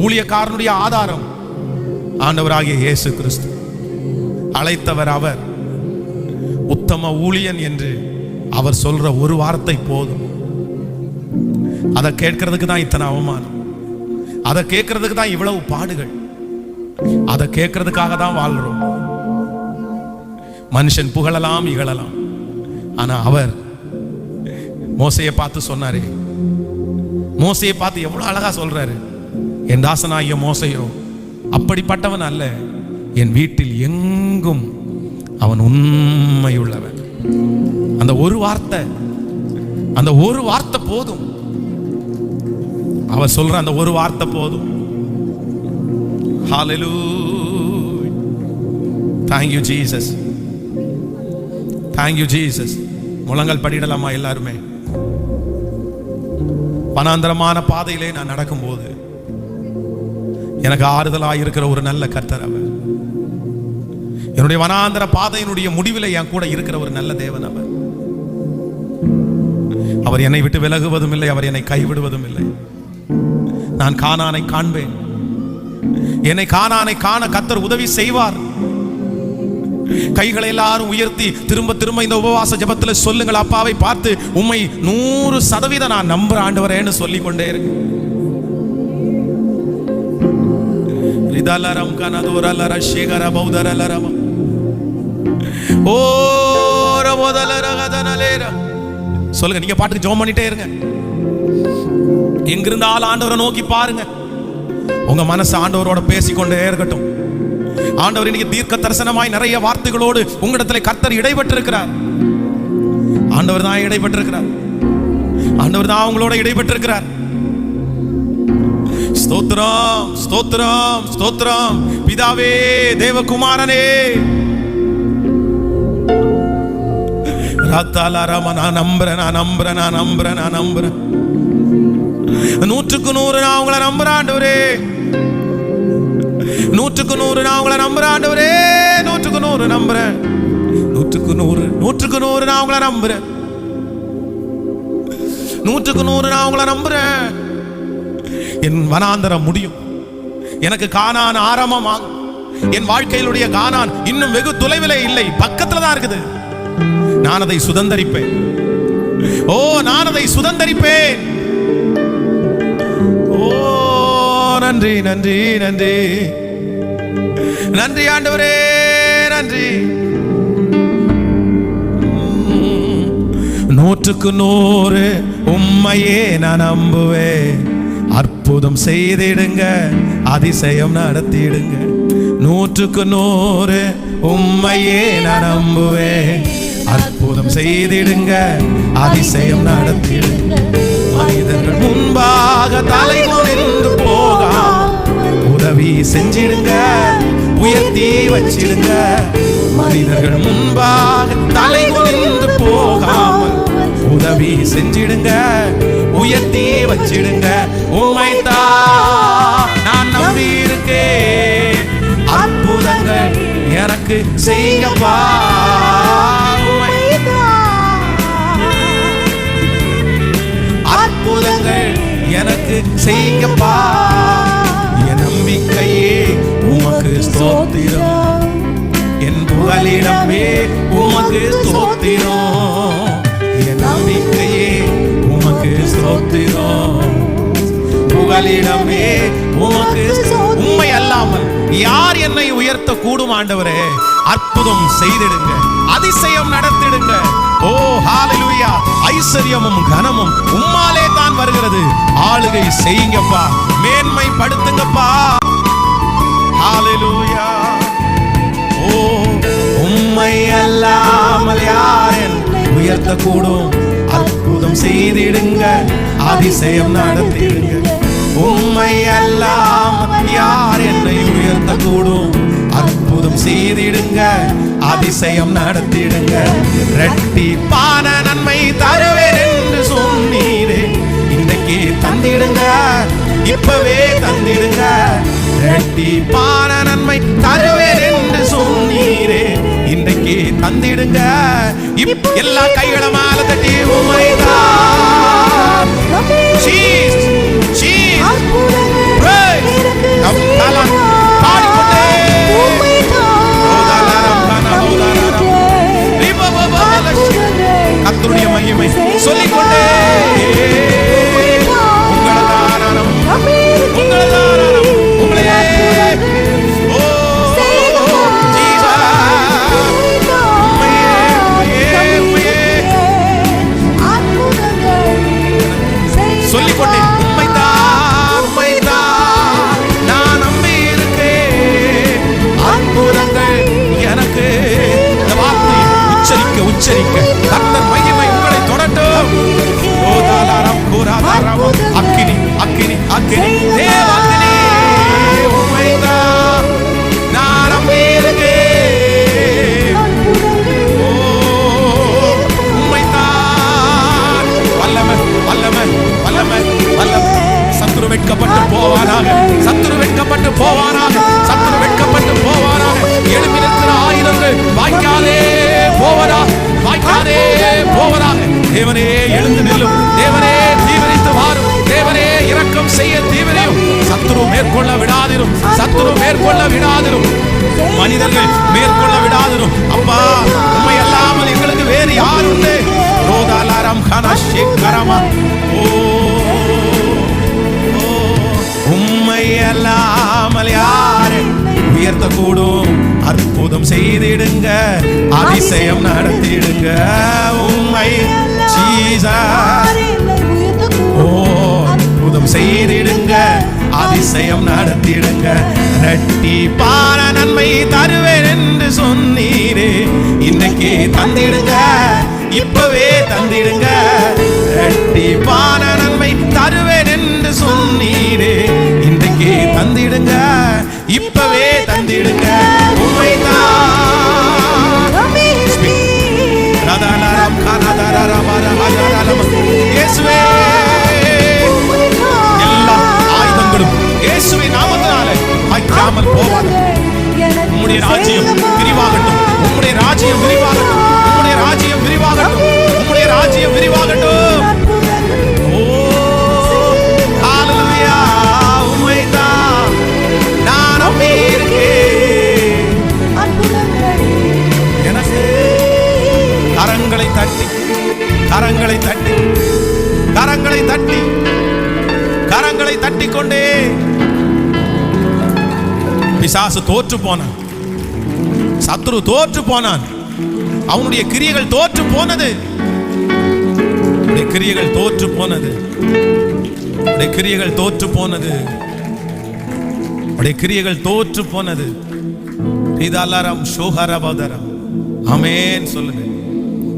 ஊழியக்காரனுடைய ஆதாரம் ஆண்டவராகிய இயேசு கிறிஸ்து. அழைத்தவர் அவர். உத்தம ஊழியன் என்று அவர் சொல்ற ஒரு வார்த்தை போதும். அதை கேட்கறதுக்கு தான் இத்தனை அவமானம், அதை கேட்கறதுக்கு தான் இவ்வளவு பாடுகள், அதை கேட்கறதுக்காக தான் வாழ்றோம். மனுஷன் புகழலாம் இகழலாம், ஆனா அவர் மோசையை பார்த்து சொன்னாரே, மோசையை பார்த்து எவ்வளவு அழகா சொல்றாரு, என் தாசனாகிய மோசையோ அப்படிப்பட்டவன் அல்ல, என் வீட்டில் எங்கும் அவன் உண்மையுள்ளவன். அந்த ஒரு வார்த்தை, அந்த ஒரு வார்த்தை போதும். அவர் சொல்ற அந்த ஒரு வார்த்தை போதும். ஹalleluya. thank you jesus, thank you jesus. முழங்கால் படிடலாமா எல்லாருமே? வனாந்தரமான பாதையிலே நான் நடக்கும்போது எனக்கு ஆறுதலாக இருக்கிற ஒரு நல்ல கர்த்தர் அவர். என்னுடைய வனாந்தர பாதையினுடைய முடிவில் என் கூட இருக்கிற ஒரு நல்ல தேவன் அவர். அவர் என்னை விட்டு விலகுவதும் இல்லை, அவர் என்னை கைவிடுவதும் இல்லை. நான் கானானை காண்பேன், என்னை கானானை காண கர்த்தர் உதவி செய்வார். கைகளை எல்லாரும் உயர்த்தி திரும்ப திரும்ப இந்த உபவாச ஜெபத்தில் சொல்லுங்கள், அப்பாவை பார்த்து உம்மை 100% நான் நம்புற ஆண்டவரேன்னு சொல்லிக் கொண்டே இருக்கு. சொல்லுங்க, நீங்க பாட்டுக்கு ஜெபம் பண்ணிட்டே இருங்க. எங்கிருந்தாலும் ஆண்டவரை நோக்கி பாருங்க. உங்க மனசு ஆண்டவரோட பேசிக்கொண்டே இருக்கட்டும். ஆண்டவர் இன்னைக்கு தீர்க்க தரிசனமாய் நிறைய வார்த்தைகளோடு உங்களிடத்தில் கர்த்தர் இடைப்பட்டிருக்கிறார். ஆண்டவர் தான் இடைப்பட்டிருக்கிறார். ஆண்டவர் தான் உங்களோட இடைப்பட்டிருக்கிறார். ஸ்தோத்திரம், ஸ்தோத்திரம், ஸ்தோத்திரம். பிதாவே, தேவகுமாரனே, நான் நம்புறேன், நான் நம்புறேன், நான் நம்புறேன், நான் நம்புறேன். 100க்கு 100 நான் உங்களை நம்புறேன் ஆண்டவரே. 100க்கு 100 நான் உங்களை நம்புறேன் ஆண்டவரே. 100க்கு 100 நம்புறேன். 100க்கு 100, 100க்கு 100 நான் உங்களை நம்புறேன். 100க்கு 100 நான் உங்களை நம்புறேன். என் வனாந்தரம் முடியும். எனக்கு கானான் ஆரம்பமாகும். என் வாழ்க்கையிலுடைய கானான் இன்னும் வெகு தொலைவிலே இல்லை, பக்கத்துல தான் இருக்குது. நான் அதை சுதந்தரிப்பேன். ஓ, நான் அதை சுதந்தரிப்பேன். ஓ, நன்றி, நன்றி, நன்றி, நன்றி ஆண்டவரே, நன்றி. 100க்கு 100 உம்மையே நான் நம்புவேன். அற்புதம் செய்திடுங்க, அதிசயம் நடத்திடுங்க. 100க்கு 100 உம்மையே நான் நம்புவேன். அற்புதம் செய்திடுங்க, அதிசயம் நடத்திடுங்க. மனிதர்கள் முன்பாக தலை குனிந்து போகாம உதவி செஞ்சிடுங்க, உயர்த்தி வச்சிடுங்க. மனிதர்கள் முன்பாக தலை குனிந்து போகாமல் உதவி செஞ்சிடுங்க, உயர்த்தி வச்சிடுங்க. உம்மைத்தான் நான் நம்பி இருக்கேன். அற்புதங்கள் எனக்கு செய்யப்பா. அற்புதங்கள் எனக்கு செய்யப்பா. என் நம்பிக்கையே உமக்கு ஸ்தோத்திரம். என் புகலிடமே உமக்கு ஸ்தோத்திரம். என் நம்பிக்கையே உமக்கு ஸ்தோத்திரம். புகலிடமே உமக்கு. உம்மை அல்லாமல் யார் என்னை உயர்த்த கூடும் ஆண்டவரே? அற்புதம் செய்திடுங்க, அதிசயம் நடத்திடுங்க. ஓ, ஹalleluya. ஐஸ்வரியமும் கனமும் உம்மாலே தான் வருகிறது. ஆளுகை செய்யுங்கப்பா, மேன்மை படுத்துங்கப்பா. ஹalleluya. ஓ, உம்மை அல்லாமல் உயர்த்தக்கூடும். அற்புதம் செய்திடுங்க, அதிசயம் நடத்திடுங்க. உம்மை அல்லாமல் யார் என்னை உயர்த்தக்கூடும்? அற்புதம் செய்திடுங்க, அதிசயம் நடத்திடுங்க. இரட்டிப்பான நன்மை தருவேன் என்று சொன்னீரே, இன்றைக்கு தந்திடுங்க, இப்பவே தந்திடுங்க. இரட்டிப்பான நன்மை தருவேன் என்று சொன்னீரே, இன்றைக்கு தந்திடுங்க. எல்லா கைகளை மேல தட்டி உம்மைதான் பாடிக்கொண்டே கர்த்தருடைய மகிமை சொல்லிக்கொண்டே உங்களதானம் உங்களதானம் உங்களையே சொல்லிக்கொண்டே உம்மைதான் உம்மைதான் நான் நம்பி இருக்கேன். அற்புதங்கள் எனக்கு இந்த வார்த்தையை உச்சரிக்க உச்சரிக்க கர்த்தர் மகிமை உங்களை தொடட்டும். அக்கினி அக்கினி அக்கினி தேவாக்கினி உம்மைதான் நான் நம்பி இருக்கேன். உம்மைதான் வல்லமை வல்லமை வல்லமை வல்லமை. சத்துரு வெட்கப்பட்டு போவானாக, சத்துரு வெட்கப்பட்டு போவானாக, சத்துரு வெட்கப்பட்டு போவானாக. எழுப்பி நிற்கிற ஆயுதங்கள் வாய்க்காதே போவதா, வாய்க்காதே போவதாக. தேவனே எழுந்து நில்லும், தேவனே தீவிரித்து வாரும், தேவனே இரக்கம் செய்ய தீவிரையும். சத்துரு மேற்கொள்ள விடாதிரும், சத்துரு மேற்கொள்ள விடாதிரும், மனிதர்கள் மேற்கொள்ள விடாதிரும். அப்பா உம்மை அல்லாமல் எங்களுக்கு வேறு யார் உண்டு? ரோதாலாரம் கனஷேகரமா உம்மை அல்லாமல் யாரை உயர்த்தக்கூடும்? அற்புதம் செய்திடுங்க, அதிசயம் நடத்திடுங்க. உம்மை அற்புதம் செய்திடுங்க, அதிசயம் நடத்திடுங்க. இரட்டிப்பான நன்மை தருவேன் என்று சொன்னீரே, இன்றைக்கு தந்திடுங்க, இப்பவே தந்திடுங்க. இரட்டிப்பான நன்மை தருவேன் என்று சொன்னீரே, இன்றைக்கு தந்திடுங்க, இப்பவே தந்திடுங்க. இயேசுவே எல்லா ஆயுதங்களும் இயேசுவின் நாமத்தினாலே வாய்க்காமல் போவாது. உம்முடைய ராஜ்யம் விரிவாகட்டும், உம்முடைய ராஜ்யம் விரிவாகட்டும், உம்முடைய ராஜ்யம் விரிவாகட்டும், உம்முடைய ராஜ்யம் விரிவாகட்டும். ஓ ஹalleluya உம்மைதான் நான் நம்பி இருக்கேன். எனக்கு கரங்களை தட்டி கரங்களை தட்டி கரங்களை தட்டி கரங்களை தட்டி கொண்டே பிசாசு தோற்று போனான், சத்துரு தோற்று போனான், அவனுடைய கிரியைகள் தோற்று போனது, கிரியைகள் தோற்று போனது, கிரியைகள் தோற்று போனது, கிரியைகள் தோற்று போனது. இதெல்லாம் சோஹரபதரம். ஆமென் சொல்லுங்க.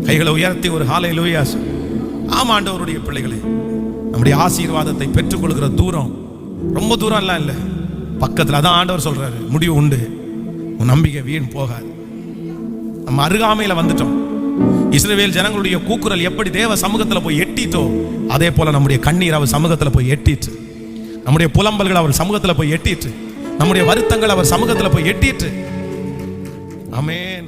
கைகளை உயர்த்தி ஒரு ஹalleluya. ஆமாண்டவருடைய பிள்ளைகளே, நம்முடைய ஆசீர்வாதத்தை பெற்றுக்கொள்கிற தூரம் ரொம்ப தூரம் எல்லாம் இல்லை, பக்கத்தில். அதான் ஆண்டவர் சொல்றாரு, முடிவு உண்டு, உன் நம்பிக்கை வீண் போகாது. நம்ம அருகாமையில் வந்துட்டோம். இஸ்ரவேல் ஜனங்களுடைய கூக்குரல் எப்படி தேவ சமூகத்தில் போய் எட்டிட்டோ, அதே போல நம்முடைய கண்ணீர் அவர் சமூகத்தில் போய் எட்டிட்டு, நம்முடைய புலம்பல்கள் அவர் சமூகத்தில் போய் எட்டிட்டு, நம்முடைய வருத்தங்கள் அவர் சமூகத்தில் போய் எட்டிட்டு. ஆமென்.